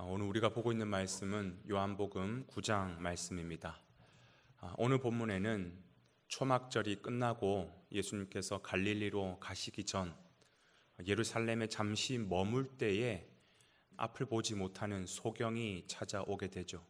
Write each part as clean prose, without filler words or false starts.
오늘 우리가 보고 있는 말씀은 요한복음 9장 말씀입니다. 오늘 본문에는 초막절이 끝나고 예수님께서 갈릴리로 가시기 전 예루살렘에 잠시 머물 때에 앞을 보지 못하는 소경이 찾아오게 되죠.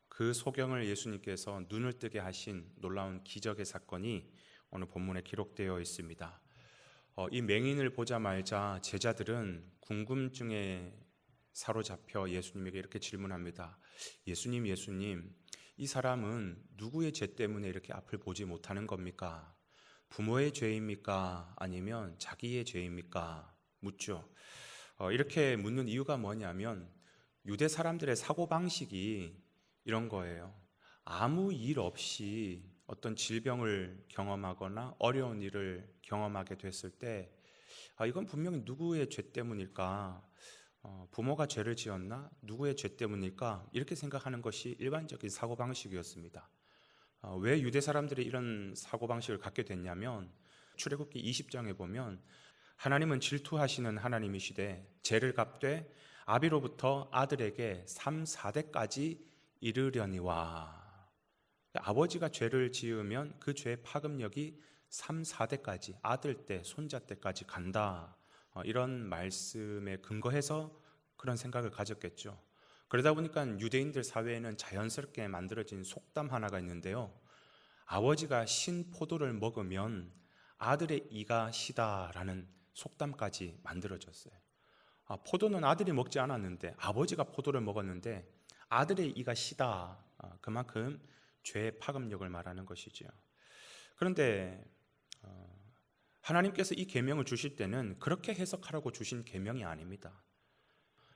그 소경을 예수님께서 눈을 뜨게 하신 놀라운 기적의 사건이 오늘 본문에 기록되어 있습니다. 이 맹인을 보자마자 제자들은 궁금증에 사로잡혀 예수님에게 이렇게 질문합니다. 예수님, 이 사람은 누구의 죄 때문에 이렇게 앞을 보지 못하는 겁니까? 부모의 죄입니까? 아니면 자기의 죄입니까? 묻죠. 이렇게 묻는 이유가 뭐냐면 유대 사람들의 사고방식이 이런 거예요. 아무 일 없이 어떤 질병을 경험하거나 어려운 일을 경험하게 됐을 때 이건 분명히 누구의 죄 때문일까? 부모가 죄를 지었나? 누구의 죄 때문일까? 이렇게 생각하는 것이 일반적인 사고방식이었습니다. 왜 유대 사람들이 이런 사고방식을 갖게 됐냐면 출애굽기 20장에 보면 하나님은 질투하시는 하나님이시되 죄를 갚되 아비로부터 아들에게 3, 4대까지 이르려니와, 아버지가 죄를 지으면 그 죄의 파급력이 3, 4대까지 아들 때, 손자 때까지 간다. 이런 말씀에 근거해서 그런 생각을 가졌겠죠. 그러다 보니까 유대인들 사회에는 자연스럽게 만들어진 속담 하나가 있는데요. 아버지가 신 포도를 먹으면 아들의 이가 시다라는 속담까지 만들어졌어요. 포도는 아들이 먹지 않았는데 아버지가 포도를 먹었는데 아들의 이가 시다. 그만큼 죄의 파급력을 말하는 것이지요. 그런데 하나님께서 이 계명을 주실 때는 그렇게 해석하라고 주신 계명이 아닙니다.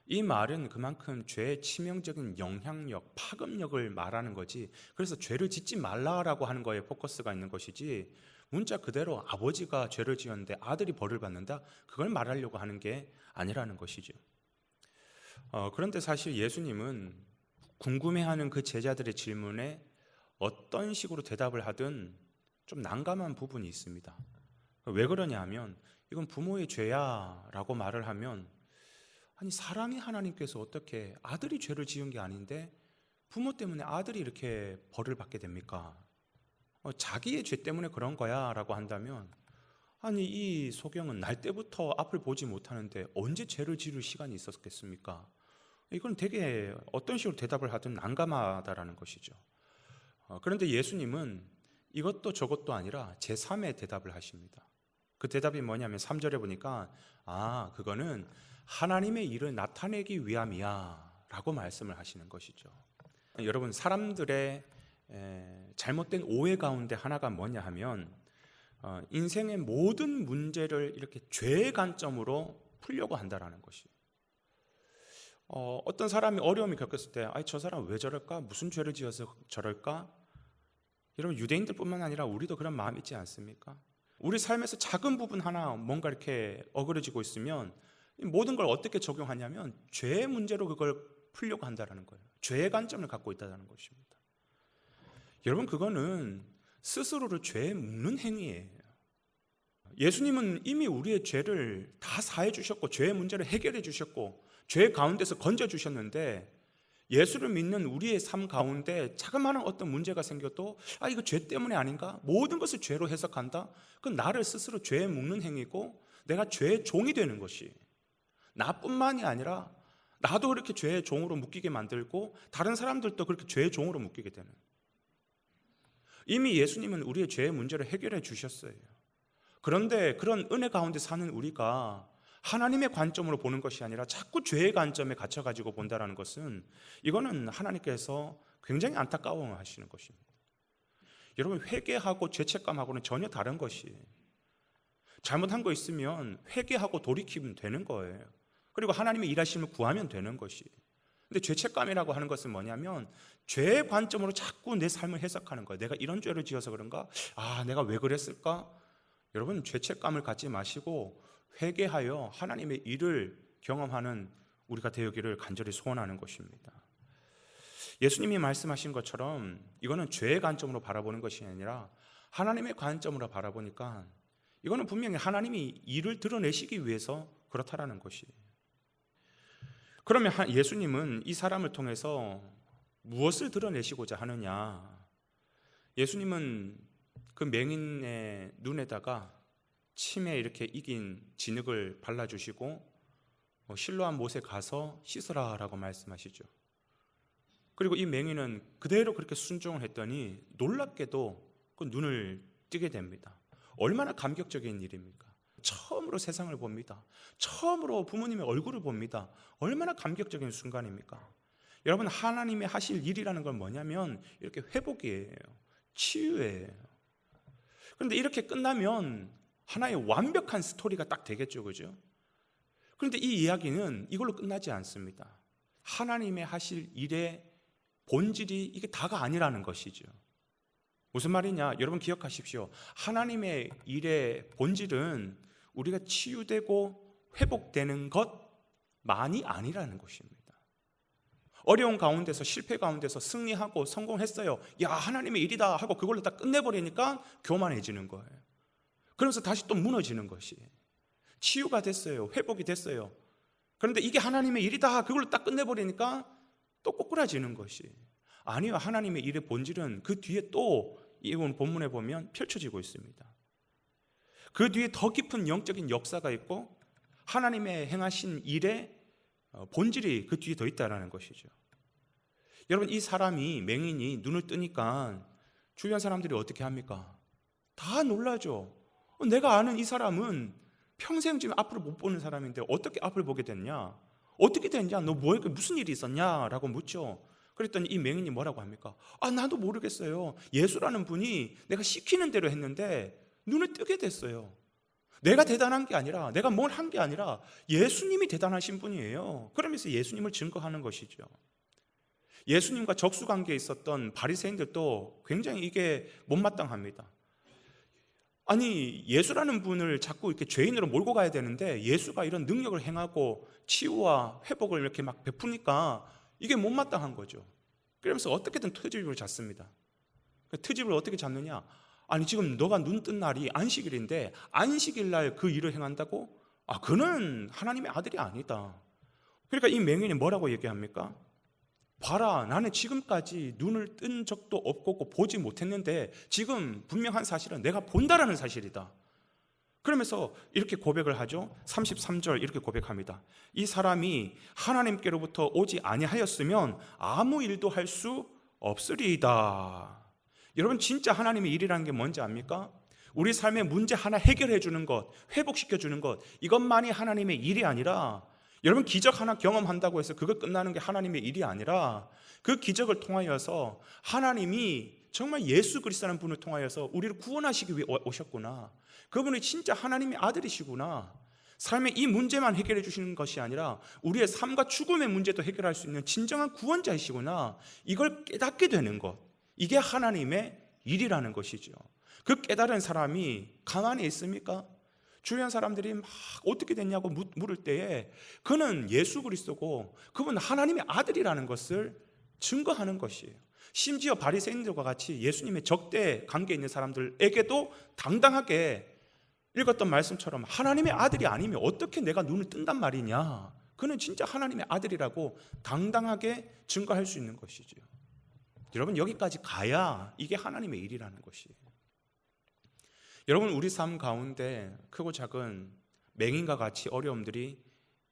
이 말은 그만큼 죄의 치명적인 영향력, 파급력을 말하는 거지, 그래서 죄를 짓지 말라라고 하는 거에 포커스가 있는 것이지, 문자 그대로 아버지가 죄를 지었는데 아들이 벌을 받는다, 그걸 말하려고 하는 게 아니라는 것이죠. 그런데 사실 예수님은 궁금해하는 그 제자들의 질문에 어떤 식으로 대답을 하든 좀 난감한 부분이 있습니다. 왜 그러냐 하면 이건 부모의 죄야 라고 말을 하면, 아니 사랑의 하나님께서 어떻게 아들이 죄를 지은 게 아닌데 부모 때문에 아들이 이렇게 벌을 받게 됩니까? 자기의 죄 때문에 그런 거야 라고 한다면, 아니 이 소경은 날 때부터 앞을 보지 못하는데 언제 죄를 지을 시간이 있었겠습니까? 이건 되게 어떤 식으로 대답을 하든 난감하다라는 것이죠. 그런데 예수님은 이것도 저것도 아니라 제3의 대답을 하십니다. 그 대답이 뭐냐면 3절에 보니까 그거는 하나님의 일을 나타내기 위함이야 라고 말씀을 하시는 것이죠. 여러분, 사람들의 잘못된 오해 가운데 하나가 뭐냐 하면 인생의 모든 문제를 이렇게 죄의 관점으로 풀려고 한다는 것이에요. 어떤 사람이 어려움을 겪었을 때 저 사람 왜 저럴까? 무슨 죄를 지어서 저럴까? 여러분, 유대인들뿐만 아니라 우리도 그런 마음 있지 않습니까? 우리 삶에서 작은 부분 하나 뭔가 이렇게 어그러지고 있으면 모든 걸 어떻게 적용하냐면 죄의 문제로 그걸 풀려고 한다는 거예요. 죄의 관점을 갖고 있다는 것입니다. 여러분, 그거는 스스로를 죄에 묶는 행위예요. 예수님은 이미 우리의 죄를 다 사해 주셨고 죄의 문제를 해결해 주셨고 죄 가운데서 건져 주셨는데, 예수를 믿는 우리의 삶 가운데 자그마한 어떤 문제가 생겨도 이거 죄 때문에 아닌가? 모든 것을 죄로 해석한다? 그건 나를 스스로 죄에 묶는 행위고 내가 죄의 종이 되는 것이, 나뿐만이 아니라 나도 그렇게 죄의 종으로 묶이게 만들고 다른 사람들도 그렇게 죄의 종으로 묶이게 되는, 이미 예수님은 우리의 죄의 문제를 해결해 주셨어요. 그런데 그런 은혜 가운데 사는 우리가 하나님의 관점으로 보는 것이 아니라 자꾸 죄의 관점에 갇혀가지고 본다는 것은, 이거는 하나님께서 굉장히 안타까워하시는 것입니다. 여러분, 회개하고 죄책감하고는 전혀 다른 것이에요. 잘못한 거 있으면 회개하고 돌이키면 되는 거예요. 그리고 하나님의 일하심을 구하면 되는 것이에요. 근데 죄책감이라고 하는 것은 뭐냐면 죄의 관점으로 자꾸 내 삶을 해석하는 거예요. 내가 이런 죄를 지어서 그런가? 내가 왜 그랬을까? 여러분, 죄책감을 갖지 마시고 회개하여 하나님의 일을 경험하는 우리가 되기를 간절히 소원하는 것입니다. 예수님이 말씀하신 것처럼 이거는 죄의 관점으로 바라보는 것이 아니라 하나님의 관점으로 바라보니까 이거는 분명히 하나님이 일을 드러내시기 위해서 그렇다라는 것이에요. 그러면 예수님은 이 사람을 통해서 무엇을 드러내시고자 하느냐? 예수님은 그 맹인의 눈에다가 침에 이렇게 익인 진흙을 발라주시고 실로암 못에 가서 씻으라 라고 말씀하시죠. 그리고 이 맹인은 그대로 그렇게 순종을 했더니 놀랍게도 그 눈을 뜨게 됩니다. 얼마나 감격적인 일입니까? 처음으로 세상을 봅니다. 처음으로 부모님의 얼굴을 봅니다. 얼마나 감격적인 순간입니까? 여러분, 하나님이 하실 일이라는 건 뭐냐면 이렇게 회복이에요. 치유예요. 그런데 이렇게 끝나면 하나의 완벽한 스토리가 딱 되겠죠, 그죠? 그런데 이 이야기는 이걸로 끝나지 않습니다. 하나님의 하실 일의 본질이 이게 다가 아니라는 것이죠. 무슨 말이냐? 여러분 기억하십시오. 하나님의 일의 본질은 우리가 치유되고 회복되는 것만이 아니라는 것입니다. 어려운 가운데서, 실패 가운데서 승리하고 성공했어요. 야, 하나님의 일이다 하고 그걸로 딱 끝내버리니까 교만해지는 거예요. 그러면서 다시 또 무너지는 것이, 치유가 됐어요. 회복이 됐어요. 그런데 이게 하나님의 일이다 그걸로 딱 끝내버리니까 또 꼬꾸라지는 것이, 아니요, 하나님의 일의 본질은 그 뒤에 또 이번 본문에 보면 펼쳐지고 있습니다. 그 뒤에 더 깊은 영적인 역사가 있고 하나님의 행하신 일의 본질이 그 뒤에 더 있다는 것이죠. 여러분, 이 사람이, 맹인이 눈을 뜨니까 주변 사람들이 어떻게 합니까? 다 놀라죠. 내가 아는 이 사람은 평생 지금 앞을 못 보는 사람인데 어떻게 앞을 보게 됐냐? 어떻게 됐냐? 너 무슨 일이 있었냐? 라고 묻죠. 그랬더니 이 맹인이 뭐라고 합니까? 나도 모르겠어요. 예수라는 분이 내가 시키는 대로 했는데 눈을 뜨게 됐어요. 내가 대단한 게 아니라, 내가 뭘 한 게 아니라 예수님이 대단하신 분이에요. 그러면서 예수님을 증거하는 것이죠. 예수님과 적수관계에 있었던 바리새인들도 굉장히 이게 못마땅합니다. 아니, 예수라는 분을 자꾸 이렇게 죄인으로 몰고 가야 되는데 예수가 이런 능력을 행하고 치유와 회복을 이렇게 막 베푸니까 이게 못마땅한 거죠. 그러면서 어떻게든 트집을 잡습니다. 그 트집을 어떻게 잡느냐? 아니, 지금 너가 눈 뜬 날이 안식일인데 안식일 날 그 일을 행한다고? 그는 하나님의 아들이 아니다. 그러니까 이 맹인이 뭐라고 얘기합니까? 봐라, 나는 지금까지 눈을 뜬 적도 없고 보지 못했는데 지금 분명한 사실은 내가 본다라는 사실이다. 그러면서 이렇게 고백을 하죠. 33절 이렇게 고백합니다. 이 사람이 하나님께로부터 오지 아니하였으면 아무 일도 할 수 없으리이다. 여러분, 진짜 하나님의 일이라는 게 뭔지 압니까? 우리 삶의 문제 하나 해결해 주는 것, 회복시켜 주는 것, 이것만이 하나님의 일이 아니라, 여러분 기적 하나 경험한다고 해서 그거 끝나는 게 하나님의 일이 아니라, 그 기적을 통하여서 하나님이 정말 예수 그리스도라는 분을 통하여서 우리를 구원하시기 위해 오셨구나, 그분이 진짜 하나님의 아들이시구나, 삶의 이 문제만 해결해 주시는 것이 아니라 우리의 삶과 죽음의 문제도 해결할 수 있는 진정한 구원자이시구나, 이걸 깨닫게 되는 것, 이게 하나님의 일이라는 것이죠. 그 깨달은 사람이 가만히 있습니까? 주변 사람들이 막 어떻게 됐냐고 물을 때에 그는 예수 그리스도고 그분 하나님의 아들이라는 것을 증거하는 것이에요. 심지어 바리새인들과 같이 예수님의 적대 관계에 있는 사람들에게도 당당하게 읽었던 말씀처럼 하나님의 아들이 아니면 어떻게 내가 눈을 뜬단 말이냐, 그는 진짜 하나님의 아들이라고 당당하게 증거할 수 있는 것이죠. 여러분, 여기까지 가야 이게 하나님의 일이라는 것이에요. 여러분, 우리 삶 가운데 크고 작은 맹인과 같이 어려움들이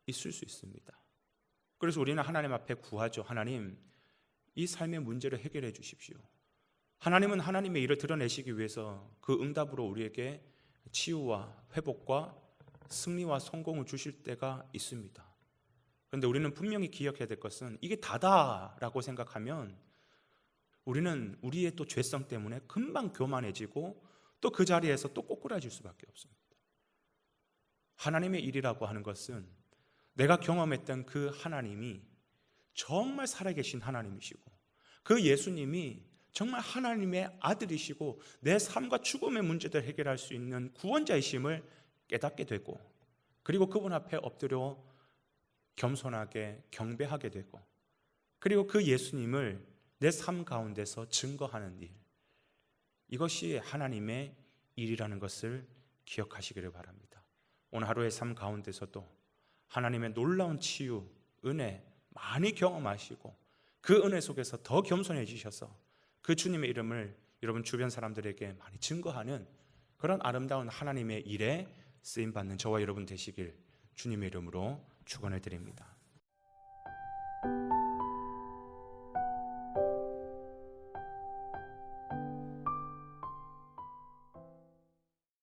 있을 수 있습니다. 그래서 우리는 하나님 앞에 구하죠. 하나님, 이 삶의 문제를 해결해 주십시오. 하나님은 하나님의 일을 드러내시기 위해서 그 응답으로 우리에게 치유와 회복과 승리와 성공을 주실 때가 있습니다. 그런데 우리는 분명히 기억해야 될 것은 이게 다다라고 생각하면 우리는 우리의 또 죄성 때문에 금방 교만해지고 또 그 자리에서 또 꼬꾸라질 수밖에 없습니다. 하나님의 일이라고 하는 것은 내가 경험했던 그 하나님이 정말 살아계신 하나님이시고 그 예수님이 정말 하나님의 아들이시고 내 삶과 죽음의 문제들을 해결할 수 있는 구원자이심을 깨닫게 되고, 그리고 그분 앞에 엎드려 겸손하게 경배하게 되고, 그리고 그 예수님을 내 삶 가운데서 증거하는 일, 이것이 하나님의 일이라는 것을 기억하시기를 바랍니다. 오늘 하루의 삶 가운데서도 하나님의 놀라운 치유, 은혜 많이 경험하시고 그 은혜 속에서 더 겸손해지셔서 그 주님의 이름을 여러분 주변 사람들에게 많이 증거하는 그런 아름다운 하나님의 일에 쓰임받는 저와 여러분 되시길 주님의 이름으로 축원해 드립니다.